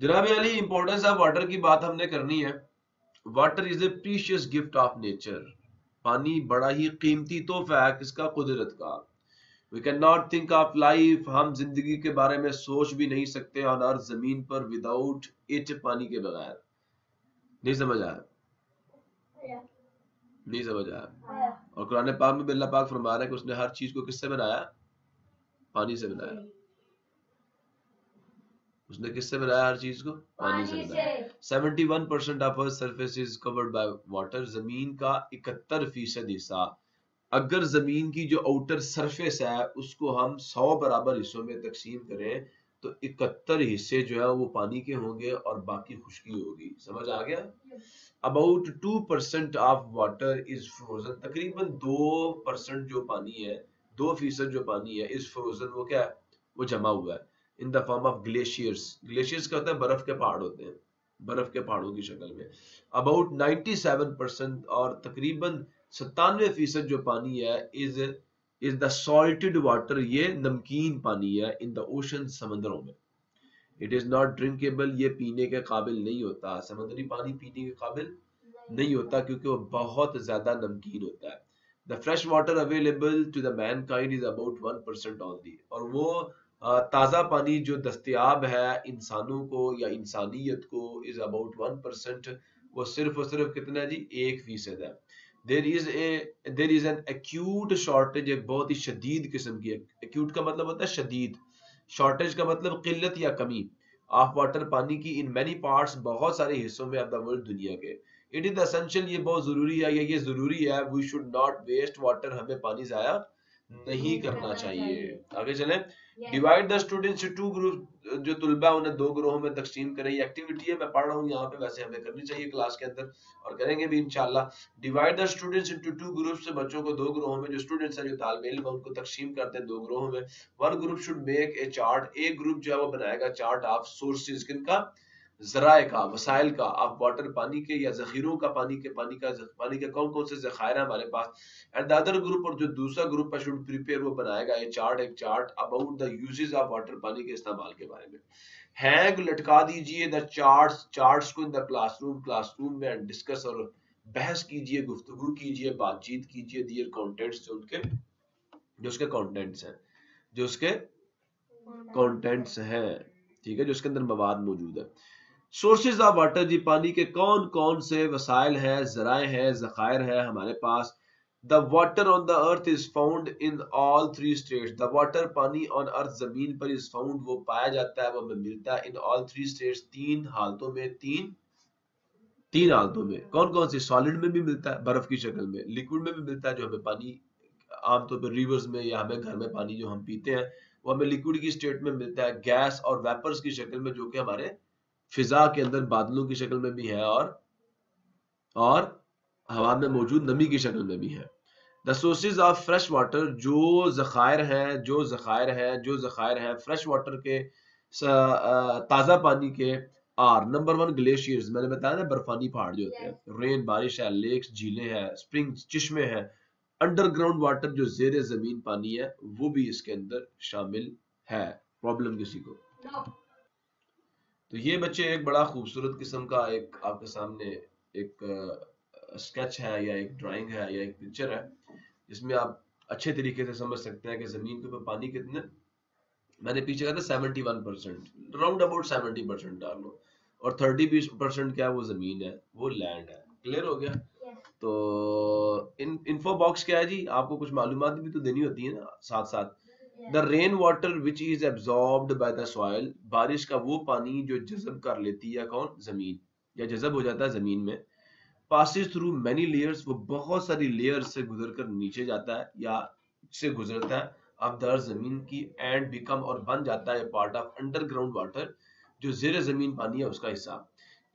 जनाब Ali, importance of water की बात हमने करनी है। Water is a precious gift of nature. पानी बड़ा ही कीमती तोहफा है किसका? कुदरत का। We can not think of life, हम जिंदगी के बारे में सोच भी नहीं सकते ऑन अर्थ, जमीन पर, विदाउट इट, पानी के बगैर। नहीं समझ आया? नहीं समझ आया? और कुरान पाक में अल्लाह पाक फरमा रहा है कि उसने हर चीज को किससे बनाया? पानी से बनाया। उसने किससे बनाया हर चीज को? पानी से बनाया। 71% of earth surface is covered by water. जमीन का 71% हिस्सा, अगर जमीन की जो आउटर सरफेस है उसको हम 100 बराबर हिस्सों में तकसीम करें तो 71 हिस्से जो है वो पानी के होंगे और बाकी खुश्की होगी। समझ आ गया? About 2% of water is frozen. तकरीबन 2% जो पानी है, 2% जो पानी है इज फ्रोजन, वो क्या है? वो जमा हुआ है in the form of glaciers. Glaciers क्या होता है? बर्फ के पहाड़ होते हैं, बर्फ के पहाड़ों की शक्ल में। अबाउट 97% और तकरीबन 97% जो पानी है इज द सॉल्टेड वाटर। ये नमकीन पानी है इन द ओशन, समंदरों में। इट इज नॉट ड्रिंकेबल, ये पीने के काबिल नहीं होता। समुद्री पानी पीने के काबिल नहीं होता क्योंकि वो बहुत ज्यादा नमकीन होता है। The fresh water available to the mankind is about 1% only. और वो ताज़ा पानी जो दस्तयाब है इंसानों को या इंसानियत को इज अबाउट 1%। वो सिर्फ और सिर्फ कितना है जी? 1% है। There is an acute shortage, एक बहुत ही शदीद किस्म की। एक्यूट का मतलब होता है शदीद, शॉर्टेज का मतलब किल्लत या कमी ऑफ वाटर, पानी की, इन मैनी पार्ट्स, बहुत सारे हिस्सों में ऑफ द वर्ल्ड, दुनिया के। इट इज एसेंशियल, ये बहुत जरूरी है, ये जरूरी है। We should not waste water, हमें पानी जाया नहीं करना चाहिए। आगे चलें। Divide the students to group, जो तुलबा उन्हें 2 ग्रोहों में तकसीम करें। ये एक्टिविटी है, मैं पढ़ रहा हूँ यहाँ पे, वैसे हमें करनी चाहिए क्लास के अंदर और करेंगे भी इंशाल्लाह। Divide the students into 2 groups, बच्चों को 2 ग्रोहों में, जो स्टूडेंट्स हैं, जो तालिब इल्म है, उनको तकसीम करते हैं 2 ग्रोहों में। One group should make a chart, एक ग्रुप जो है वो बनाएगा चार्ट ऑफ सोर्सेज, किनका? जराए का, वसाइल का, ऑफ वाटर, पानी के या जखीरों का, पानी के कौन कौन से जखायर है हमारे पास। एंड द अदर ग्रुप, और जो दूसरा ग्रुप है, शुड प्रिपेयर, वो बनाएगा एक chart about the uses of water, पानी के इस्तेमाल के बारे में। हैंग, लटका दीजिए द चार्ट्स को इन द क्लासरूम में, एंड डिस्कस, और बहस कीजिए, गुफ्तगू कीजिए, बातचीत कीजिए, दियर कंटेंट्स, जो उसके कंटेंट्स हैं, जो उसके कंटेंट्स हैं, ठीक है, जो उसके अंदर मवाद मौजूद है। सोर्सेज ऑफ वाटर जी, पानी के कौन कौन से वसाइल हैं, जराए हैं, जखायर है हमारे पास। The water on the earth is found in all 3 states. The water, पानी, ऑन अर्थ, जमीन पर, इज फाउंड, वो पाया जाता है, वो हमें मिलता है, इन ऑल 3 स्टेट्स, 3 हालतों में, तीन हालतों में। कौन कौन सी? सॉलिड में भी मिलता है बर्फ की शक्ल में, लिक्विड में भी मिलता है, जो हमें पानी आमतौर पर रिवर्स में या हमें घर में पानी जो हम पीते हैं वो हमें लिक्विड की स्टेट में मिलता है, गैस और वेपर्स की शक्ल में, जो कि हमारे फिजा के अंदर बादलों की शक्ल में भी है, और हवा में मौजूद नमी की शक्ल में भी है। The sources of fresh water, जो जखायर है फ्रेश वाटर के, ताज़ा पानी के, आर नंबर 1 ग्लेशियर्स, मैंने बताया ना, बर्फानी पहाड़ जो होते हैं, रेन, बारिश है, लेक्स, झीलें हैं, स्प्रिंग्स, चिश्मे हैं, अंडरग्राउंड वाटर, जो जेर जमीन पानी है, वो भी इसके अंदर शामिल है। प्रॉब्लम किसी को? तो ये बच्चे एक बड़ा खूबसूरत किस्म का एक आपके सामने एक स्केच है या एक ड्राइंग है या एक पिक्चर है, जिसमें आप अच्छे तरीके से समझ सकते हैं कि जमीन के ऊपर पानी कितने, मैंने पीछे कहा था 71%, राउंड अबाउट 70% डाल लो, और 30% क्या है? वो जमीन है, वो लैंड है। क्लियर हो गया? तो इन्फो बॉक्स क्या है जी? आपको कुछ मालूमात भी तो देनी होती है ना साथ साथ। The rain water which is absorbed by the soil, बारिश का वो पानी जो जज़ब कर लेती है कौन? जमीन, या जज़ब हो जाता है जमीन में। पासिस थ्रू मैनी लेयर्स, वो बहुत सारी लेयर्स से गुजर कर नीचे जाता है या से गुजरता है अब दर जमीन की, एंड बिकम, और बन जाता है पार्ट ऑफ अंडरग्राउंड वाटर, जो जेर जमीन पानी है उसका हिस्सा।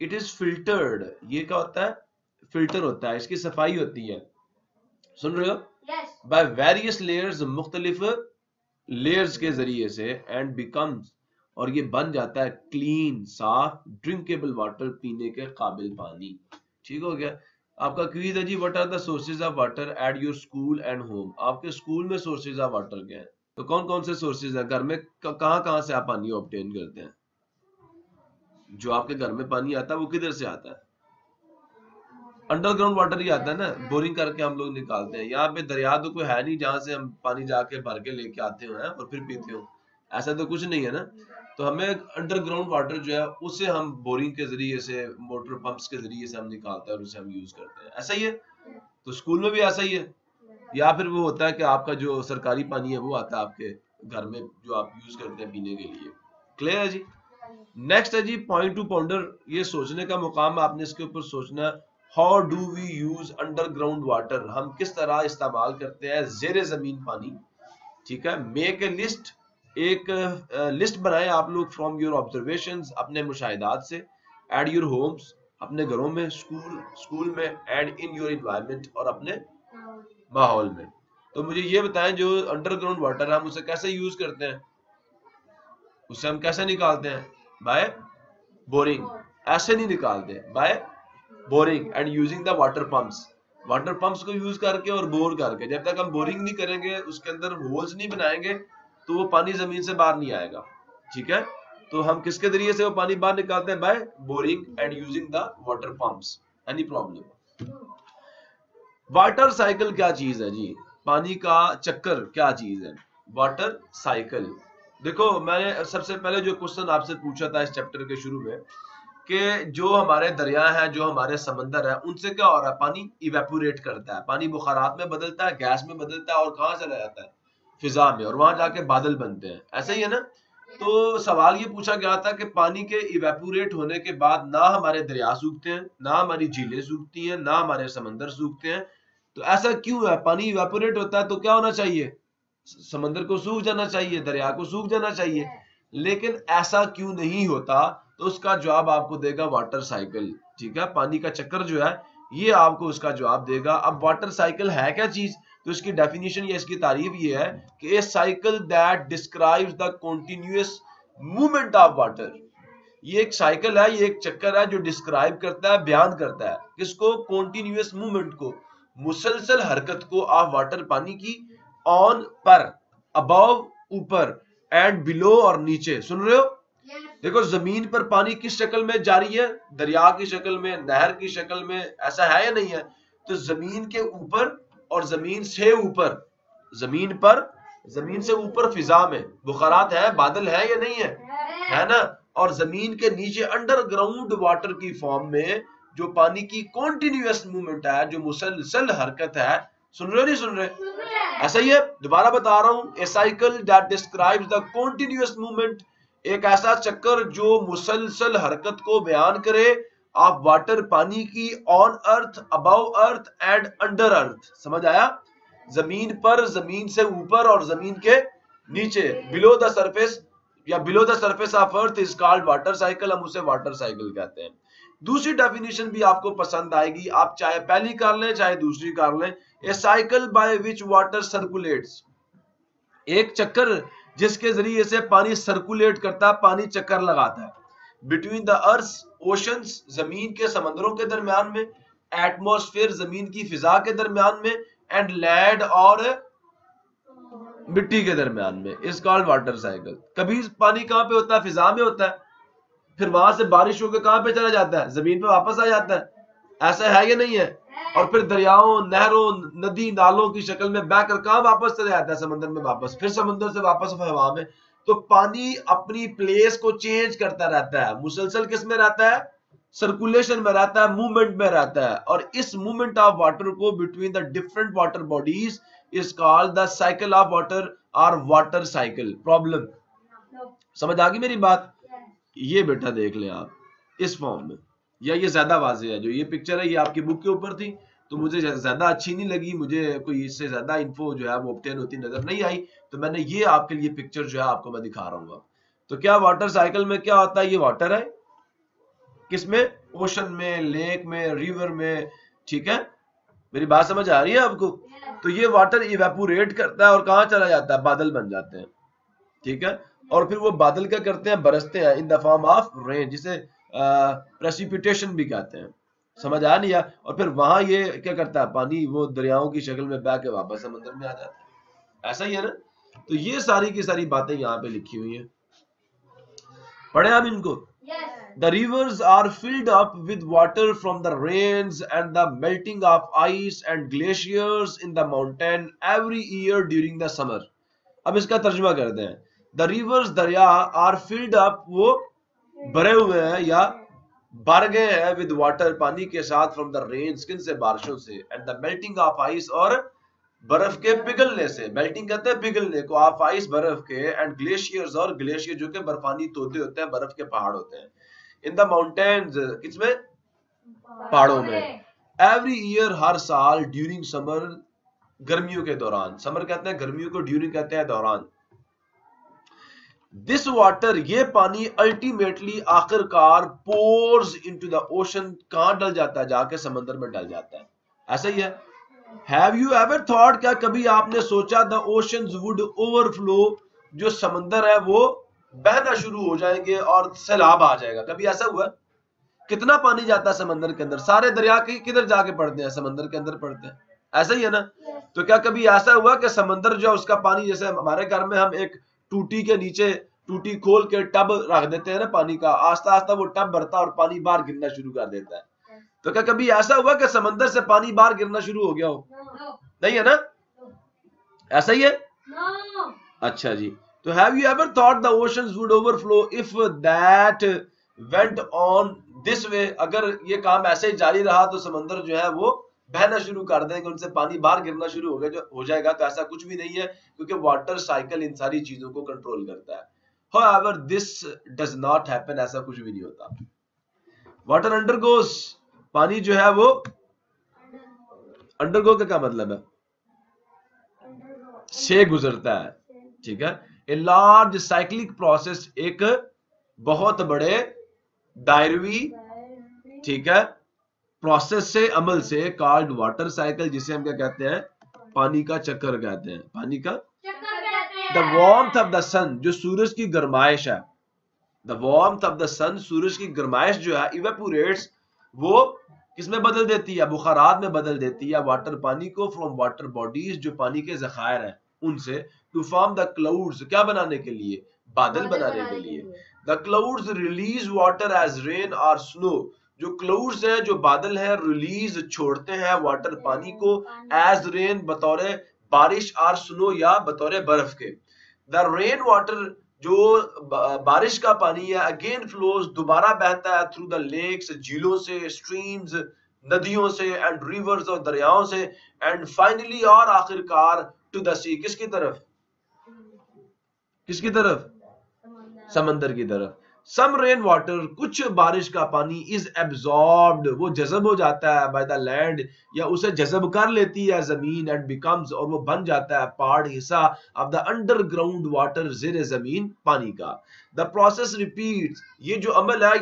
इट इज फिल्टर्ड, ये क्या होता है? फिल्टर होता है, इसकी सफाई होती है, सुन रहे हो? बाय वेरियस लेयर्स, मुख्तलिफ लेयर्स के जरिए से, एंड बिकम्स, और ये बन जाता है क्लीन, साफ, ड्रिंकेबल वाटर, पीने के काबिल पानी। ठीक हो गया? आपका क्विज है जी, what are the sources of water at your school and home. आपके स्कूल में सोर्सेज ऑफ वाटर क्या है? तो कौन कौन से सोर्सेज हैं घर में? कहाँ कहाँ से आप पानी ऑब्टेन करते हैं? जो आपके घर में पानी आता है वो किधर से आता है? अंडरग्राउंड वाटर ही आता है ना, बोरिंग करके हम लोग निकालते हैं। यहाँ पे दरिया तो कोई है नहीं जहाँ से हम पानी जाके भर के लेके आते हो और फिर पीते हो, ऐसा तो कुछ नहीं है ना। तो हमें अंडरग्राउंड वाटर जो है उसे हम बोरिंग के जरिए से, मोटर पंप्स के जरिए से हम निकालते हैं और उसे हम यूज करते हैं। ऐसा ही है, तो स्कूल में भी ऐसा ही है। या फिर वो होता है कि आपका जो सरकारी पानी है वो आता है आपके घर में, जो आप यूज करते हैं पीने के लिए। क्लियर है जी? नेक्स्ट है जी पॉइंट टू पॉन्डर। ये सोचने का मुकाम, आपने इसके ऊपर सोचना, how do we use underground water, हम किस तरह इस्तेमाल करते हैं जेर जमीन पानी। ठीक है, मेक ए लिस्ट, एक लिस्ट बनाए आप लोग फ्रॉम योर ऑब्जर्वेशंस, अपने मुशाहिदात से, एट योर होम्स, अपने घरों में, स्कूल में, एंड इन योर इन्वायरमेंट, और अपने माहौल में। तो मुझे ये बताएं, जो अंडरग्राउंड वाटर हम उसे कैसे यूज करते हैं, उसे हम कैसे निकालते हैं? By boring. ऐसे नहीं निकालते, by boring and using the water pumps. Water pumps को यूज करके और बोर करके। जब तक हम बोरिंग नहीं करेंगे, उसके अंदर होल्स नहीं बनाएंगे, तो वो पानी जमीन से बाहर नहीं आएगा। ठीक है, तो हम किसके जरिए से वो पानी बाहर निकालते हैं? By boring and using the water pumps. Any problem? Water cycle क्या चीज है जी? पानी का चक्कर क्या चीज है? Water cycle. देखो, मैंने सबसे पहले जो क्वेश्चन आपसे पूछा था इस चैप्टर के शुरू में, कि जो हमारे दरिया है, जो हमारे समंदर है, उनसे क्या हो रहा है? पानी इवेपोरेट करता है, पानी बुखारात में बदलता है, गैस में बदलता है, और कहाँ चला जाता है? फिजा में, और वहां जाके बादल बनते हैं। ऐसा ही है ना? तो सवाल ये पूछा गया था कि पानी के इवेपोरेट होने के बाद ना हमारे दरिया सूखते हैं, ना हमारी झीलें सूखती हैं, ना हमारे समंदर सूखते हैं। तो ऐसा क्यों है? पानी इवेपोरेट होता है तो क्या होना चाहिए? समंदर को सूख जाना चाहिए, दरिया को सूख जाना चाहिए। लेकिन ऐसा क्यों नहीं होता? तो उसका जवाब आपको देगा वाटर साइकिल। ठीक है, पानी का चक्कर जो है ये आपको उसका जवाब देगा। अब वाटर साइकिल है क्या चीज? तो इसकी डेफिनेशन या इसकी तारीफ ये है कि a cycle that describes the continuous movement of water. ये एक साइकिल है, ये एक चक्कर है जो डिस्क्राइब करता है, बयान करता है किसको? कॉन्टिन्यूअस मूवमेंट को, मुसलसल हरकत को, ऑफ वाटर पानी की, ऑन पर, अबव ऊपर, एंड बिलो और नीचे। सुन रहे हो? देखो, जमीन पर पानी किस शक्ल में जारी है? दरिया की शक्ल में, नहर की शक्ल में, ऐसा है या नहीं है? तो जमीन के ऊपर और जमीन से ऊपर, जमीन पर, जमीन से ऊपर फिजा में बुखारात है, बादल है या नहीं है? है ना? और जमीन के नीचे अंडरग्राउंड वाटर की फॉर्म में जो पानी की कॉन्टिन्यूअस मूवमेंट है, जो मुसलसल हरकत है। सुन रहे हो नहीं सुन रहे? ऐसा ही है, दोबारा बता रहा हूं, a cycle that describes the continuous movement, एक ऐसा चक्कर जो मुसलसल हरकत को बयान करे, ऑफ वाटर पानी की, on earth, above earth, and under earth. समझ आया? जमीन पर, जमीन से ऊपर, और जमीन के नीचे, बिलो द सरफेस या below the surface of earth is called water cycle. हम उसे वाटर साइकिल कहते हैं। दूसरी डेफिनेशन भी आपको पसंद आएगी, आप चाहे पहली कर लें चाहे दूसरी कर लें। A cycle by which water circulates, एक चक्कर जिसके जरिए से पानी सर्कुलेट करता है, पानी चक्कर लगाता है, बिटवीन द अर्थ ओशंस, जमीन के समंदरों के दरमियान में, एटमॉस्फेयर, जमीन की फिजा के दरमियान में, एंड लैंड और मिट्टी के दरमियान में, इज कॉल्ड वाटर साइकिल। कभी पानी कहां पे होता है? फिजा में होता है, फिर वहां से बारिश होकर कहां पे चला जाता है? जमीन पे वापस आ जाता है। ऐसा है या नहीं है? और फिर दरियाओं, नहरों, नदी नालों की शक्ल में बहकर कहां वापस चला जाता है? समंदर में वापस, फिर समंदर से वापस हवा में। तो पानी अपनी प्लेस को चेंज करता रहता है, मुसलसल किस में रहता है? सर्कुलेशन में रहता है, मूवमेंट में रहता है। और इस मूवमेंट ऑफ वाटर को between the different water bodies is called the cycle of water और वाटर साइकिल। प्रॉब्लम समझ आ गई मेरी बात? ये बेटा देख लें आप इस फॉर्म में, या ये ज्यादा वाज़ेह है। जो ये पिक्चर है ये आपकी बुक के ऊपर थी, तो मुझे ज्यादा अच्छी नहीं लगी, मुझे कोई इससे ज्यादा इन्फो जो है वो ऑब्टेन होती नजर नहीं आई, तो मैंने ये आपके लिए पिक्चर जो है आपको मैं दिखा रहा हूँ। तो क्या वाटर साइकिल में क्या होता है? ये वाटर है किसमें? ओशन में, लेक में, रिवर में। ठीक है, मेरी बात समझ आ रही है आपको? तो ये वाटर इवेपोरेट करता है और कहाँ चला जाता है? बादल बन जाते हैं। ठीक है, और फिर वो बादल क्या करते हैं? बरसते हैं in the form of rain, जिसे प्रेसिपिटेशन भी कहते हैं। समझ आ नहीं? और फिर वहां ये क्या करता है? पानी वो दरियाओं की शक्ल में बह के वापस समंदर में आ जाता है। ऐसा ही है ना? तो ये सारी की सारी बातें यहाँ पे लिखी हुई हैं, पढ़े हम इनको? The rivers are filled up with water from the rains and the melting of ice and glaciers in the mountain every year during the summer. अब इसका तर्जुमा करते हैं. The rivers, दरिया, are filled up, वो भरे हुए हैं या भर गए हैं, with water, पानी के साथ, from the rains, किन से, बारिशों से, and the melting of ice, और बर्फ के पिघलने से. मेल्टिंग कहते हैं पिघलने को, ऑफ आइस, बर्फ के, एंड ग्लेशियर्स, और ग्लेशियर जो कि बर्फानी तोदे होते हैं, बर्फ के पहाड़ होते हैं. इन द माउंटेन्स, किसमें, पहाड़ों में. एवरी ईयर, हर साल, ड्यूरिंग समर, गर्मियों के दौरान. समर कहते हैं गर्मियों को, ड्यूरिंग कहते हैं दौरान. दिस वाटर, ये पानी, अल्टीमेटली, आखिरकार, पोर्स इनटू द ओशन, कहां डल जाता है, जाके समंदर में डल जाता है. ऐसा ही है. Have you ever thought, क्या कभी आपने सोचा, the oceans would overflow, जो समंदर है वो बहना शुरू हो जाएंगे और सैलाब आ जाएगा. कभी ऐसा हुआ? कितना पानी जाता है समंदर के अंदर, सारे दरिया किधर जाके पड़ते हैं, समंदर के अंदर पड़ते हैं. ऐसा ही है ना. तो क्या कभी ऐसा हुआ कि समंदर जो उसका पानी, जैसे हमारे घर में हम एक टूटी के नीचे टूटी खोल के टब रख देते हैं ना पानी का, आस्ता आस्ता वो टब भरता और पानी बाहर गिरना शुरू कर देता है. तो क्या कभी ऐसा हुआ कि समंदर से पानी बाहर गिरना शुरू हो गया हो? नहीं है ना. ऐसा ही है. अच्छा जी. तो have you ever thought the oceans would overflow if that went on this way, अगर ये काम ऐसे ही जारी रहा तो समंदर जो है वो बहना शुरू कर देंगे, उनसे पानी बाहर गिरना शुरू हो गया जो हो जाएगा. तो ऐसा कुछ भी नहीं है, क्योंकि वाटर साइकिल इन सारी चीजों को कंट्रोल करता है. However, this does not happen, ऐसा कुछ भी नहीं होता. वाटर अंडरगोस, पानी जो है वो अंडरगो का क्या मतलब है, से गुजरता है. ठीक है. ए लार्ज साइक्लिक प्रोसेस, एक बहुत बड़े दायरवी, ठीक है, प्रोसेस से, अमल से, कॉल्ड वाटर साइकिल, जिसे हम क्या कहते हैं, पानी का चक्कर कहते हैं. पानी का द वार्मथ ऑफ द सन, जो सूरज की गर्माइश है, द वार्मथ ऑफ द सन, सूरज की गर्माइश जो है, इवेपोरेट्स, वो किसमें बदल देती है, बुखारात में बदल देती है वाटर, पानी को, फ्रॉम वाटर बॉडीज, जो पानी के जखायर हैं उनसे, टू फॉर्म द क्लाउड्स, क्या बनाने के लिए, बादल बनाने के लिए. The clouds release water as rain और स्नो, जो क्लाउड्स हैं, जो बादल हैं, रिलीज, छोड़ते हैं वाटर, पानी को, एज रेन, बतौर बारिश, और स्नो, या बतौर बर्फ के. द रेन वाटर, जो बारिश का पानी है, अगेन फ्लोज, दोबारा बहता है, थ्रू द लेक्स, झीलों से, स्ट्रीम्स, नदियों से, एंड रिवर्स, और दरियाओं से, एंड फाइनली, और आखिरकार, टू द सी, किसकी तरफ, किसकी तरफ, समंदर की तरफ. सम रेन वाटर, कुछ बारिश का पानी, इज एब्जॉर्ब्ड, वो जज़ब हो जाता है, बाय द लैंड, या उसे जज़ब कर लेती है जमीन, एंड बिकम्स, और वो बन जाता है, पार्ट, हिस्सा, ऑफ द अंडरग्राउंड वाटर, ज़ेर जमीन पानी का. द प्रोसेस रिपीट्स, ये जो अमल है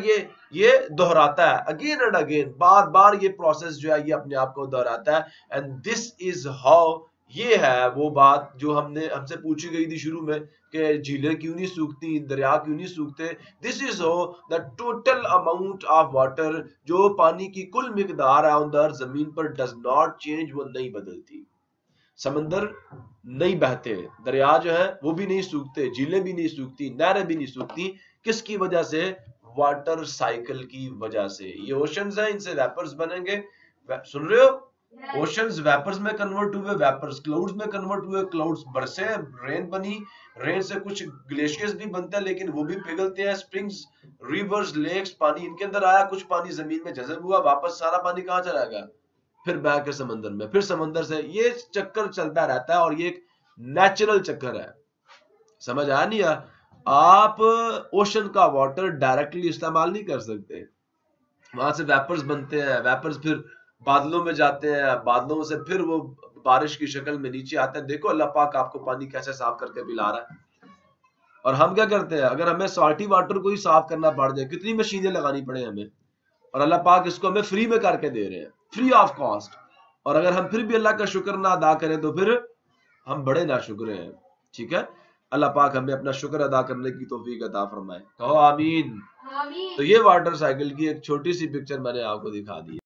ये दोहराता है, अगेन एंड अगेन, बार बार ये प्रोसेस जो है ये अपने आप को दोहराता है. एंड दिस इज हाउ, ये है वो बात जो हमसे पूछी गई थी शुरू में कि झीलें क्यों नहीं सूखती, दरिया क्यों नहीं सूखते. This is how the total amount of water, जो पानी की कुल मिकदार है ऑन द अर्थ, जमीन पर, डज नॉट चेंज, वो नहीं बदलती. समंदर नहीं बहते, दरिया जो है वो भी नहीं सूखते, झीलें भी नहीं सूखती, नहरें भी नहीं सूखती. किसकी वजह से, वाटर साइकिल की वजह से. ये ओशंस हैं, इनसे वेपर्स बनेंगे, सुन रहे हो, ओशंस वेपर्स में कन्वर्ट हुए, वेपर्स क्लाउड्स में कन्वर्ट हुए, क्लाउड्स बरसे, रेन बनी, रेन से कुछ ग्लेशियर्स भी बनते हैं लेकिन वो भी पिघलते हैं, स्प्रिंग्स, रिवर्स, लेक्स, पानी इनके अंदर आया, कुछ पानी जमीन में जज़ब हुआ, वापस सारा पानी कहां चला गया, फिर बह के समंदर में, फिर समंदर से, ये चक्कर चलता रहता है. और ये एक नेचुरल चक्कर है. समझ आया नहीं? आप ओशन का वाटर डायरेक्टली इस्तेमाल नहीं कर सकते, वहां से वेपर्स बनते हैं, वेपर्स फिर बादलों में जाते हैं, बादलों से फिर वो बारिश की शक्ल में नीचे आते हैं. देखो अल्लाह पाक आपको पानी कैसे साफ करके पिला रहा है. और हम क्या करते हैं, अगर हमें सॉल्टी वाटर को ही साफ करना पड़ जाए, कितनी मशीनें लगानी पड़े हमें, और अल्लाह पाक इसको हमें फ्री में करके दे रहे हैं, फ्री ऑफ कॉस्ट. और अगर हम फिर भी अल्लाह का शुक्र ना अदा करें तो फिर हम बड़े नाशुक्र हैं. ठीक है. अल्लाह पाक हमें अपना शुक्र अदा करने की तौफीक अता फरमाए. कहो आमीन. तो ये वाटर साइकिल की एक छोटी सी पिक्चर मैंने आपको दिखा दी.